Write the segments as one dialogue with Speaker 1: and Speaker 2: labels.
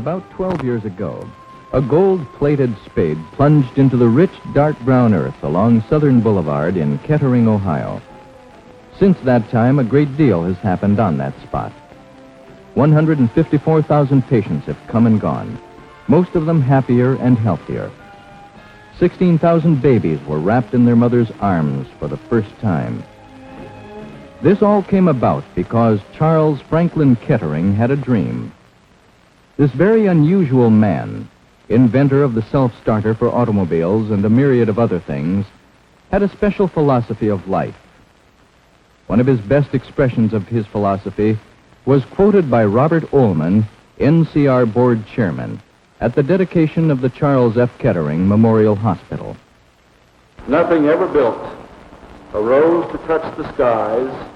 Speaker 1: About 12 years ago, a gold-plated spade plunged into the rich, dark brown earth along Southern Boulevard in Kettering, Ohio. Since that time, a great deal has happened on that spot. 154,000 patients have come and gone, most of them happier and healthier. 16,000 babies were wrapped in their mother's arms for the first time. This all came about because Charles Franklin Kettering had a dream. This very unusual man, inventor of the self-starter for automobiles and a myriad of other things, had a special philosophy of life. One of his best expressions of his philosophy was quoted by Robert Ullman, NCR Board Chairman, at the dedication of the Charles F. Kettering Memorial Hospital.
Speaker 2: Nothing ever built arose to touch the skies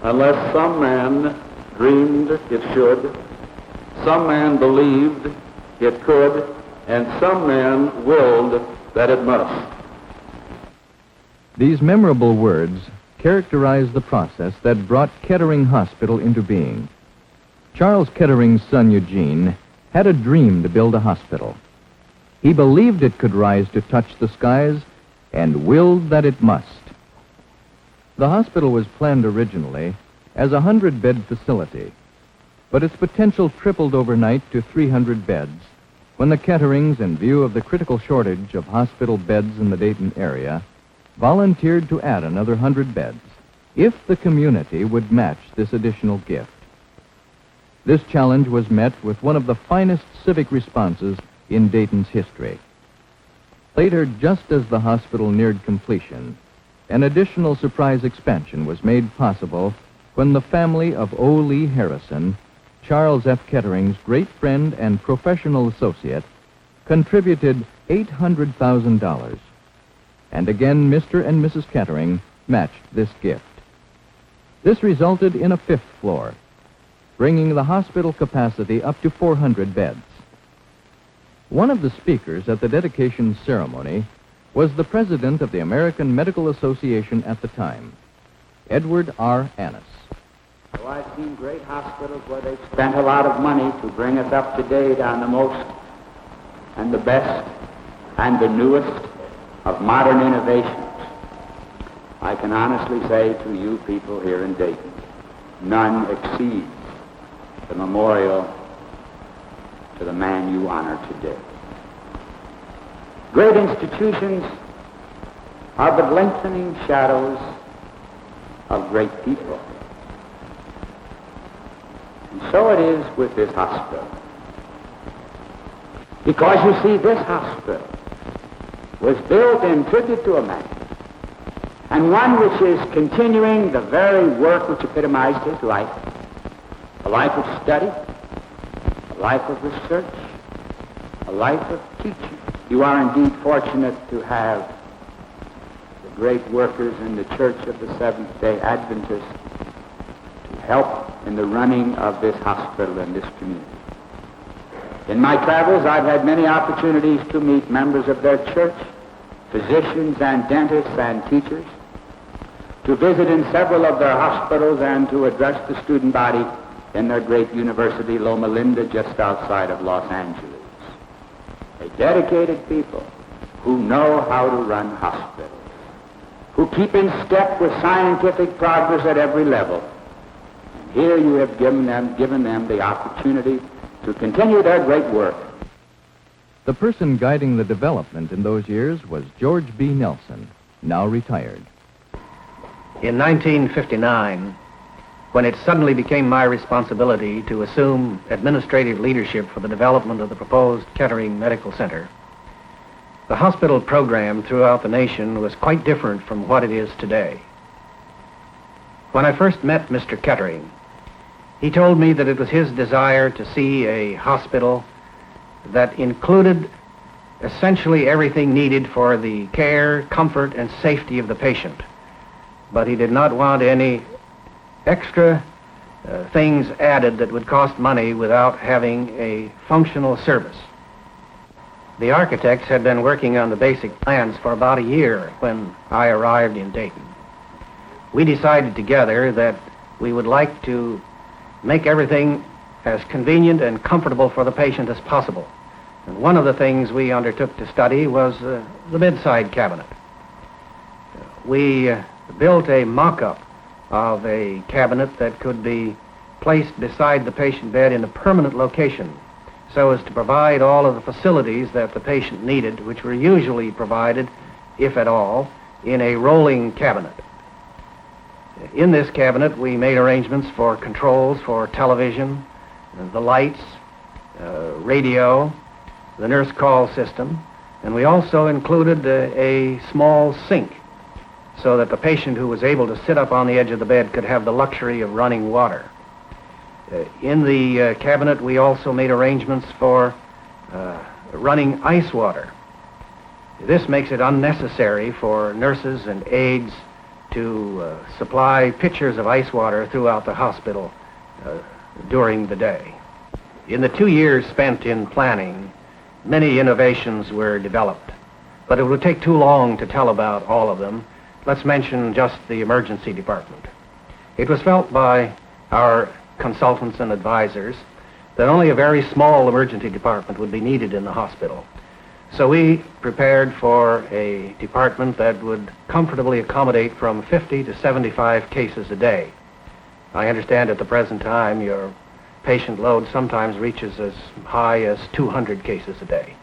Speaker 2: unless some man dreamed it should, some man believed it could, and some man willed that it must.
Speaker 1: These memorable words characterize the process that brought Kettering Hospital into being. Charles Kettering's son Eugene had a dream to build a hospital. He believed it could rise to touch the skies and willed that it must. The hospital was planned originally as a 100-bed facility, but its potential tripled overnight to 300 beds when the Ketterings, in view of the critical shortage of hospital beds in the Dayton area, volunteered to add another 100 beds if the community would match this additional gift. This challenge was met with one of the finest civic responses in Dayton's history. Later, just as the hospital neared completion, an additional surprise expansion was made possible when the family of O. Lee Harrison, Charles F. Kettering's great friend and professional associate, contributed $800,000. And again, Mr. and Mrs. Kettering matched this gift. This resulted in a 5th floor, bringing the hospital capacity up to 400 beds. One of the speakers at the dedication ceremony was the president of the American Medical Association at the time, Edward R. Annis.
Speaker 3: Oh, I've seen great hospitals where they've spent a lot of money to bring us up to date on the most and the best and the newest of modern innovations. I can honestly say to you people here in Dayton, none exceeds the memorial to the man you honor today. Great institutions are but lengthening shadows of great people. And so it is with this hospital. Because you see, this hospital was built in tribute to a man, and one which is continuing the very work which epitomized his life, a life of study, a life of research, a life of teaching. You are indeed fortunate to have the great workers in the Church of the Seventh-day Adventists to help in the running of this hospital and this community. In my travels, I've had many opportunities to meet members of their church, physicians and dentists and teachers, to visit in several of their hospitals and to address the student body in their great university, Loma Linda, just outside of Los Angeles. A dedicated people who know how to run hospitals, who keep in step with scientific progress at every level. And here you have given them the opportunity to continue their great work.
Speaker 1: The person guiding the development in those years was George B. Nelson, now retired.
Speaker 4: In 1959, when it suddenly became my responsibility to assume administrative leadership for the development of the proposed Kettering Medical Center, the hospital program throughout the nation was quite different from what it is today. When I first met Mr. Kettering, he told me that it was his desire to see a hospital that included essentially everything needed for the care, comfort, and safety of the patient. But he did not want any extra things added that would cost money without having a functional service. The architects had been working on the basic plans for about a year when I arrived in Dayton. We decided together that we would like to make everything as convenient and comfortable for the patient as possible. And one of the things we undertook to study was the bedside cabinet. We built a mock-up of a cabinet that could be placed beside the patient bed in a permanent location so as to provide all of the facilities that the patient needed, which were usually provided, if at all, in a rolling cabinet. In this cabinet, we made arrangements for controls for television, the lights, radio, the nurse call system, and we also included a small sink so that the patient who was able to sit up on the edge of the bed could have the luxury of running water. In the cabinet, we also made arrangements for running ice water. This makes it unnecessary for nurses and aides to supply pitchers of ice water throughout the hospital during the day. In the 2 years spent in planning, many innovations were developed, but it would take too long to tell about all of them. Let's mention just the emergency department. It was felt by our consultants and advisors that only a very small emergency department would be needed in the hospital. So we prepared for a department that would comfortably accommodate from 50 to 75 cases a day. I understand at the present time your patient load sometimes reaches as high as 200 cases a day.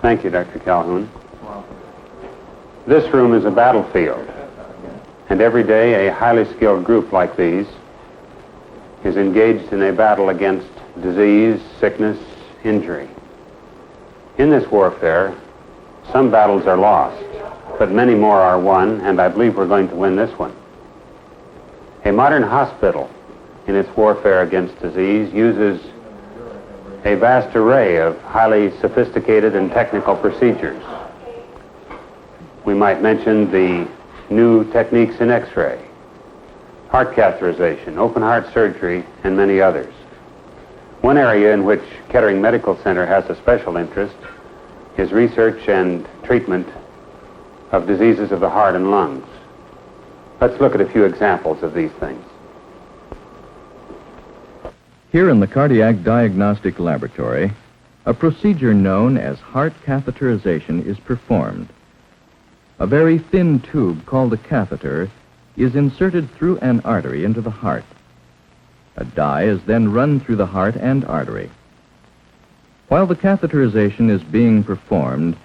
Speaker 5: Thank you, Dr. Calhoun. This room is a battlefield, and every day a highly skilled group like these is engaged in a battle against disease, sickness, injury. In this warfare, some battles are lost, but many more are won, and I believe we're going to win this one. A modern hospital, in its warfare against disease, uses a vast array of highly sophisticated and technical procedures. We might mention the new techniques in X-ray, heart catheterization, open heart surgery, and many others. One area in which Kettering Medical Center has a special interest is research and treatment of diseases of the heart and lungs. Let's look at a few examples of these things.
Speaker 1: Here in the Cardiac Diagnostic Laboratory, a procedure known as heart catheterization is performed. A very thin tube called a catheter is inserted through an artery into the heart. A dye is then run through the heart and artery. While the catheterization is being performed,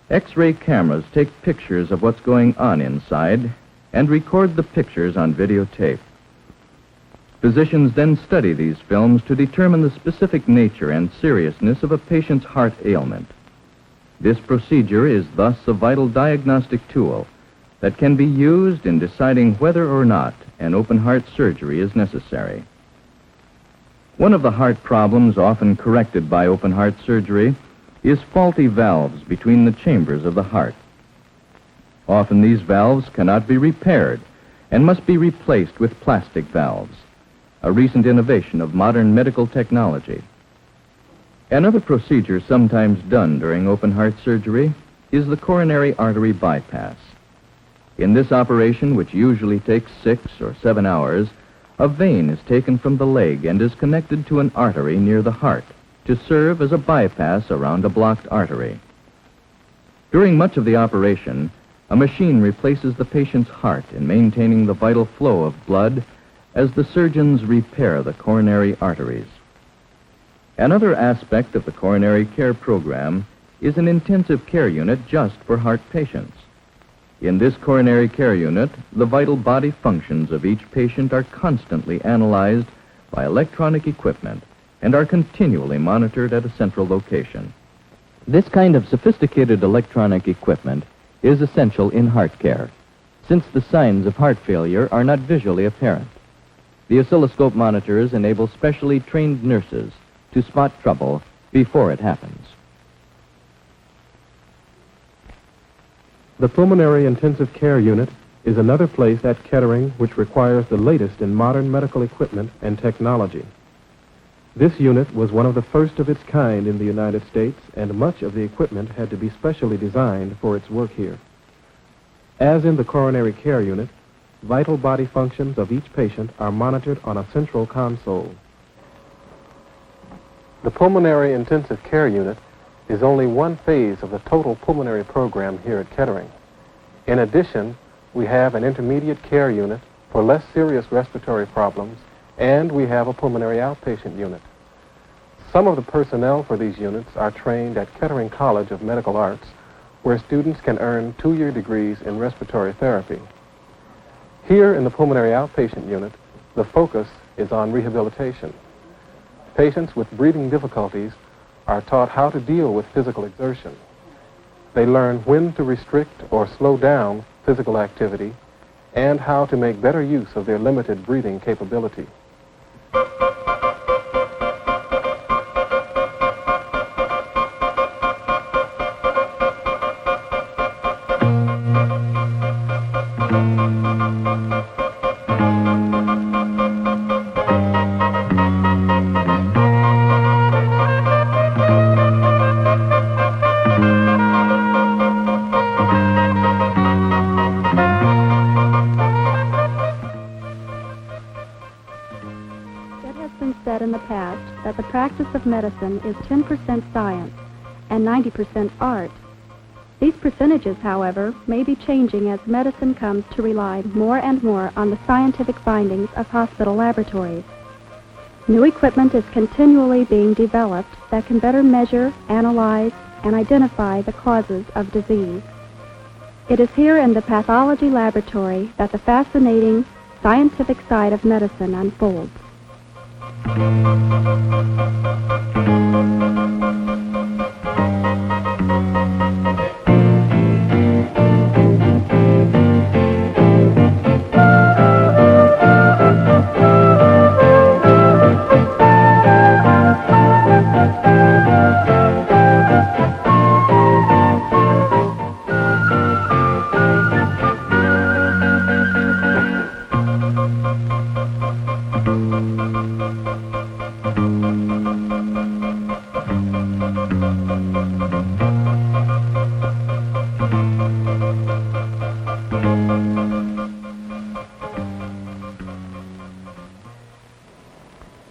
Speaker 1: X-ray cameras take pictures of what's going on inside and record the pictures on videotape. Physicians then study these films to determine the specific nature and seriousness of a patient's heart ailment. This procedure is thus a vital diagnostic tool that can be used in deciding whether or not an open heart surgery is necessary. One of the heart problems often corrected by open heart surgery is faulty valves between the chambers of the heart. Often these valves cannot be repaired and must be replaced with plastic valves, a recent innovation of modern medical technology. Another procedure sometimes done during open heart surgery is the coronary artery bypass. In this operation, which usually takes 6 or 7 hours, a vein is taken from the leg and is connected to an artery near the heart to serve as a bypass around a blocked artery. During much of the operation, a machine replaces the patient's heart in maintaining the vital flow of blood as the surgeons repair the coronary arteries. Another aspect of the coronary care program is an intensive care unit just for heart patients. In this coronary care unit, the vital body functions of each patient are constantly analyzed by electronic equipment and are continually monitored at a central location. This kind of sophisticated electronic equipment is essential in heart care, since the signs of heart failure are not visually apparent. The oscilloscope monitors enable specially trained nurses to spot trouble before it happens.
Speaker 6: The Pulmonary Intensive Care Unit is another place at Kettering which requires the latest in modern medical equipment and technology. This unit was one of the first of its kind in the United States, and much of the equipment had to be specially designed for its work here. As in the coronary care unit, vital body functions of each patient are monitored on a central console. The Pulmonary Intensive Care Unit is only one phase of the total pulmonary program here at Kettering. In addition, we have an intermediate care unit for less serious respiratory problems, and we have a pulmonary outpatient unit. Some of the personnel for these units are trained at Kettering College of Medical Arts, where students can earn 2-year degrees in respiratory therapy. Here in the pulmonary outpatient unit, the focus is on rehabilitation. Patients with breathing difficulties are taught how to deal with physical exertion. They learn when to restrict or slow down physical activity and how to make better use of their limited breathing capability.
Speaker 7: In the past that the practice of medicine is 10% science and 90% art. These percentages, however, may be changing as medicine comes to rely more and more on the scientific findings of hospital laboratories. New equipment is continually being developed that can better measure, analyze, and identify the causes of disease. It is here in the pathology laboratory that the fascinating scientific side of medicine unfolds.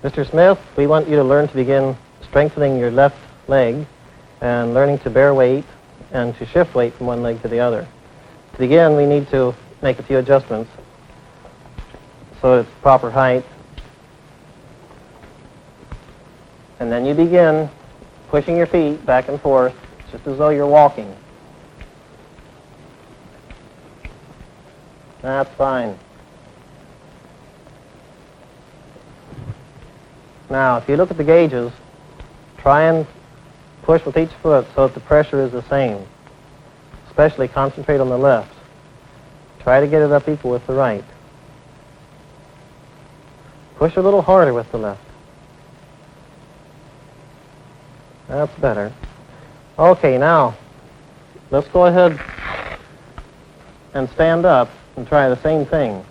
Speaker 8: Mr. Smith, we want you to learn to begin strengthening your left leg and learning to bear weight and to shift weight from one leg to the other. To begin, we need to make a few adjustments so it's proper height And then you begin pushing your feet back and forth, just as though you're walking. That's fine. Now, if you look at the gauges, try and push with each foot so that the pressure is the same. Especially concentrate on the left. Try to get it up equal with the right. Push a little harder with the left. That's better. Okay, now, let's go ahead and stand up and try the same thing.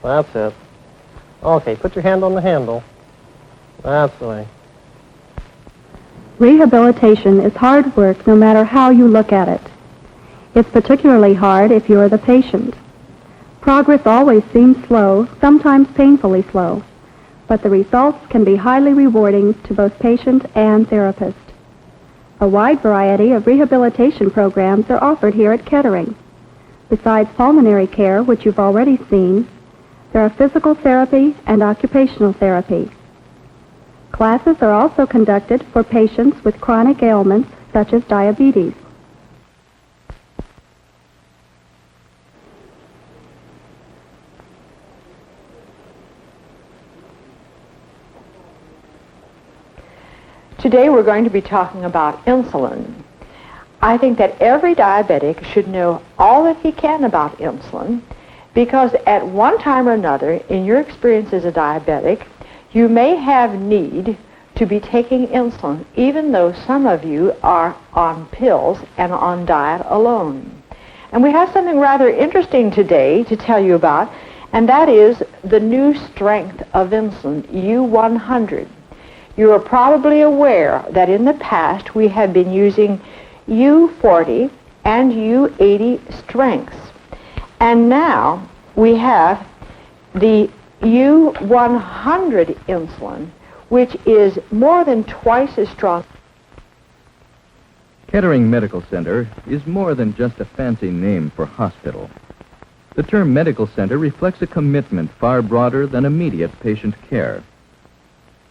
Speaker 8: That's it. Okay, put your hand on the handle. That's the way.
Speaker 7: Rehabilitation is hard work no matter how you look at it. It's particularly hard if you're the patient. Progress always seems slow, sometimes painfully slow, but the results can be highly rewarding to both patient and therapist. A wide variety of rehabilitation programs are offered here at Kettering. Besides pulmonary care, which you've already seen, there are physical therapy and occupational therapy. Classes are also conducted for patients with chronic ailments such as diabetes.
Speaker 9: Today we're going to be talking about insulin. I think that every diabetic should know all that he can about insulin because at one time or another in your experience as a diabetic, you may have need to be taking insulin even though some of you are on pills and on diet alone. And we have something rather interesting today to tell you about, and that is the new strength of insulin, U100. You are probably aware that in the past we have been using U40 and U80 strengths. And now we have the U100 insulin, which is more than twice as strong.
Speaker 1: Kettering Medical Center is more than just a fancy name for hospital. The term medical center reflects a commitment far broader than immediate patient care.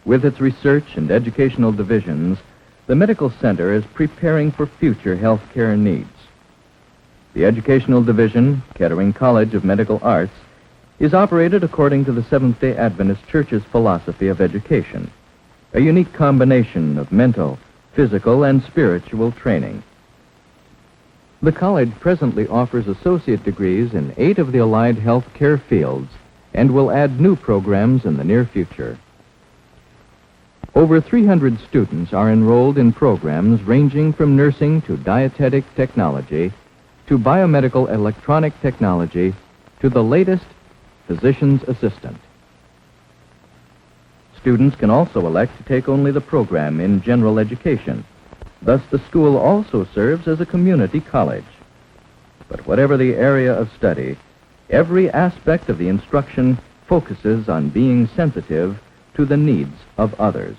Speaker 1: With its research and educational divisions, the medical center is preparing for future health care needs. The educational division, Kettering College of Medical Arts, is operated according to the Seventh-day Adventist Church's philosophy of education, a unique combination of mental, physical, and spiritual training. The college presently offers associate degrees in 8 of the allied health care fields and will add new programs in the near future. Over 300 students are enrolled in programs ranging from nursing to dietetic technology to biomedical electronic technology to the latest physician's assistant. Students can also elect to take only the program in general education. Thus, the school also serves as a community college. But whatever the area of study, every aspect of the instruction focuses on being sensitive to the needs of others.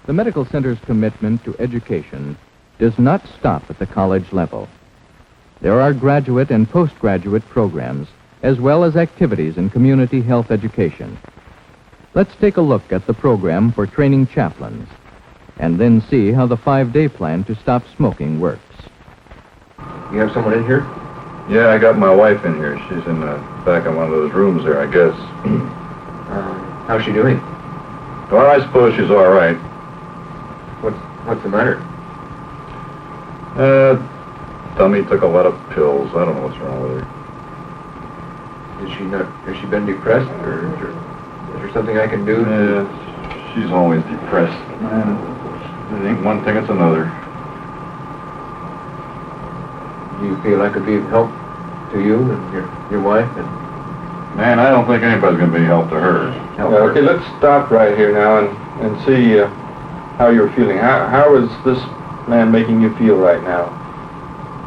Speaker 1: The medical center's commitment to education does not stop at the college level. There are graduate and postgraduate programs, as well as activities in community health education. Let's take a look at the program for training chaplains, and then see how the 5-day plan to stop smoking works.
Speaker 10: You have someone in here?
Speaker 11: Yeah, I got my wife in here. She's in the back of one of those rooms there, I guess.
Speaker 10: How's she doing?
Speaker 11: Well, I suppose she's all right.
Speaker 10: What's the matter?
Speaker 11: Tummy took a lot of pills. I don't know what's wrong with her.
Speaker 10: Has she been depressed, or is there something I can do?
Speaker 11: Yeah, she's always depressed. Man, it ain't one thing, it's another.
Speaker 10: Do you feel I could be of help to you and your wife?
Speaker 11: Man, I don't think anybody's going to be help to her.
Speaker 12: Okay, let's stop right here now and see how you're feeling. How is this man making you feel right now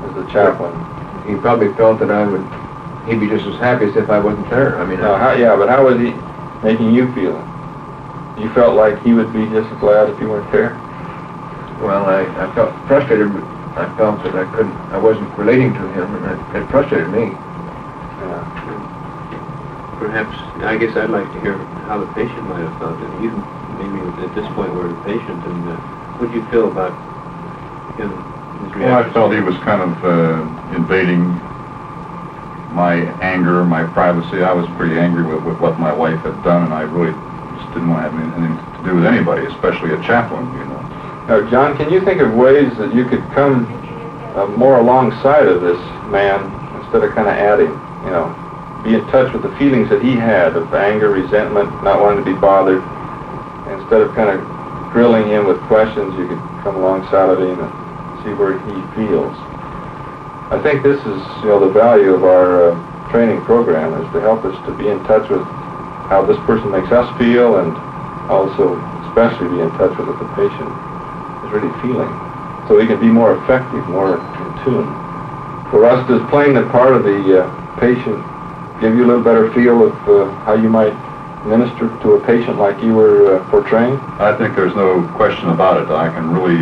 Speaker 12: as a chaplain?
Speaker 10: He probably felt that he'd be just as happy as if I wasn't there. I mean,
Speaker 12: but how was he making you feel? You felt like he would be just as glad if you weren't there?
Speaker 10: Well, I felt frustrated. I felt that I wasn't relating to him, and it frustrated me.
Speaker 13: Perhaps, I guess I'd like to hear how the patient might have felt. And you maybe at this point were the patient, and what did you feel about him? His reaction?
Speaker 11: Well, I felt he was kind of invading my anger, my privacy. I was pretty angry with what my wife had done, and I really just didn't want to have anything to do with anybody, especially a chaplain, you know.
Speaker 12: Now, John, can you think of ways that you could come more alongside of this man instead of kind of adding, you know, be in touch with the feelings that he had of anger, resentment, not wanting to be bothered? Instead of kind of grilling him with questions, you could come alongside of him and see where he feels. I think this is, you know, the value of our training program, is to help us to be in touch with how this person makes us feel, and also especially be in touch with what the patient is really feeling, so we can be more effective, more in tune. For us, does playing the part of the patient give you a little better feel of how you might minister to a patient like you were portraying?
Speaker 11: I think there's no question about it. I can really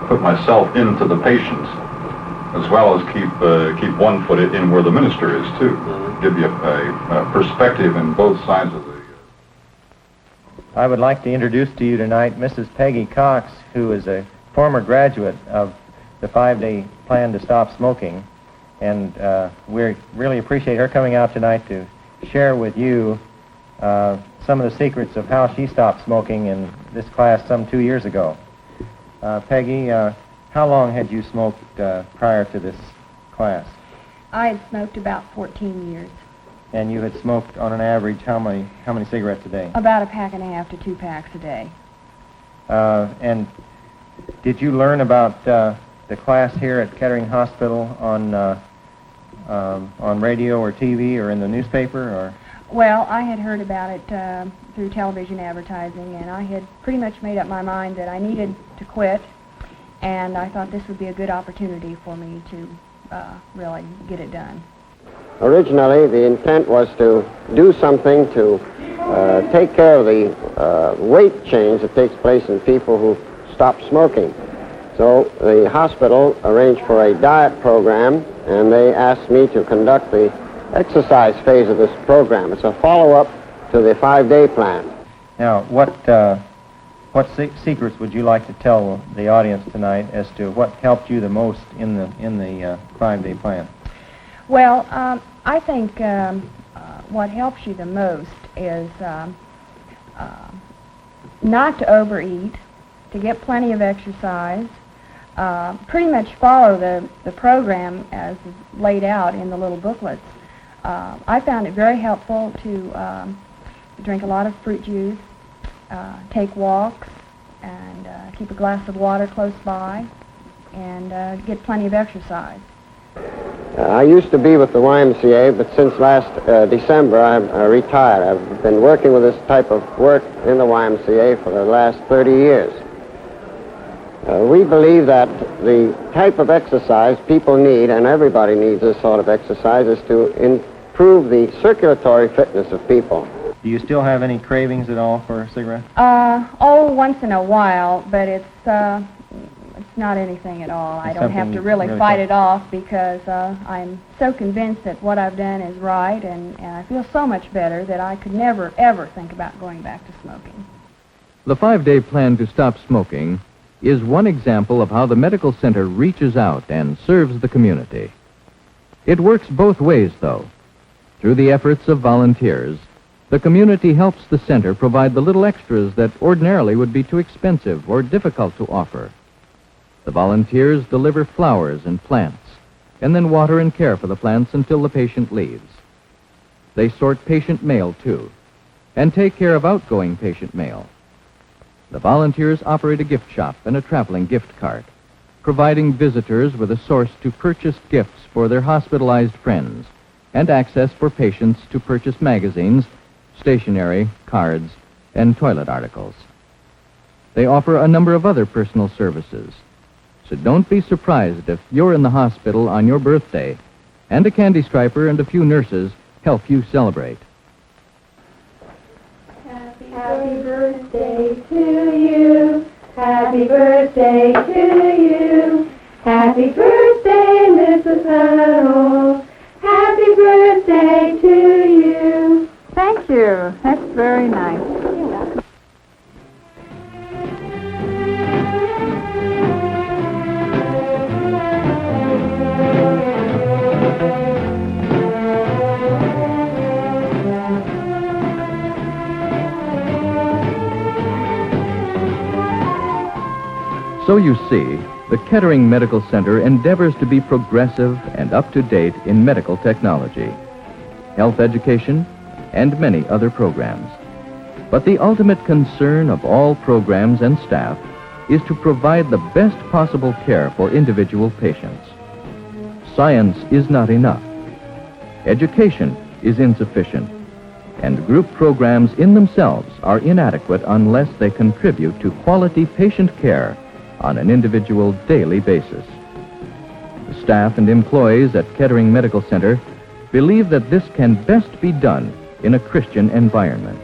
Speaker 11: put myself into the patient, as well as keep one foot in where the minister is, too. Mm-hmm. Give you a perspective in both sides of the...
Speaker 4: I would like to introduce to you tonight Mrs. Peggy Cox, who is a former graduate of the 5-day plan to stop smoking. And we really appreciate her coming out tonight to share with you some of the secrets of how she stopped smoking in this class some 2 years ago. Peggy, how long had you smoked prior to this class?
Speaker 14: I had smoked about 14 years.
Speaker 4: And you had smoked on an average how many cigarettes a day?
Speaker 14: About 1.5 to 2 packs a day.
Speaker 4: And did you learn about the class here at Kettering Hospital on radio or TV or in the newspaper, or?
Speaker 14: Well, I had heard about it through television advertising, and I had pretty much made up my mind that I needed to quit, and I thought this would be a good opportunity for me to really get it done.
Speaker 15: Originally, the intent was to do something to take care of the weight change that takes place in people who stop smoking. So the hospital arranged for a diet program, and they asked me to conduct the exercise phase of this program. It's a follow-up to the 5-day plan.
Speaker 4: Now, what secrets would you like to tell the audience tonight as to what helped you the most in the 5-day plan?
Speaker 14: Well, I think what helps you the most is not to overeat, to get plenty of exercise, pretty much follow the program as laid out in the little booklets. I found it very helpful to drink a lot of fruit juice, take walks, and keep a glass of water close by, and get plenty of exercise.
Speaker 15: I used to be with the YMCA, but since last December I'm retired. I've been working with this type of work in the YMCA for the last 30 years. We believe that the type of exercise people need, and everybody needs this sort of exercise, is to improve the circulatory fitness of people.
Speaker 4: Do you still have any cravings at all for a cigarette?
Speaker 14: Once in a while, but it's not anything at all. I
Speaker 6: It's
Speaker 14: don't have to
Speaker 6: something
Speaker 14: really
Speaker 6: really
Speaker 14: fight
Speaker 6: tough.
Speaker 14: it off because I'm so convinced that what I've done is right, and I feel so much better that I could never, ever think about going back to smoking.
Speaker 1: The 5-day plan to stop smoking is one example of how the medical center reaches out and serves the community. It works both ways, though. Through the efforts of volunteers, the community helps the center provide the little extras that ordinarily would be too expensive or difficult to offer. The volunteers deliver flowers and plants, and then water and care for the plants until the patient leaves. They sort patient mail, too, and take care of outgoing patient mail. The volunteers operate a gift shop and a traveling gift cart, providing visitors with a source to purchase gifts for their hospitalized friends and access for patients to purchase magazines, stationery, cards, and toilet articles. They offer a number of other personal services, so don't be surprised if you're in the hospital on your birthday and a candy striper and a few nurses help you celebrate.
Speaker 16: Happy birthday to you. Happy birthday to you. Happy birthday, Mrs. Huddle. Happy birthday to you.
Speaker 9: Thank you. That's very nice.
Speaker 1: So you see, the Kettering Medical Center endeavors to be progressive and up-to-date in medical technology, health education, and many other programs. But the ultimate concern of all programs and staff is to provide the best possible care for individual patients. Science is not enough. Education is insufficient. And group programs in themselves are inadequate unless they contribute to quality patient care on an individual daily basis. The staff and employees at Kettering Medical Center believe that this can best be done in a Christian environment.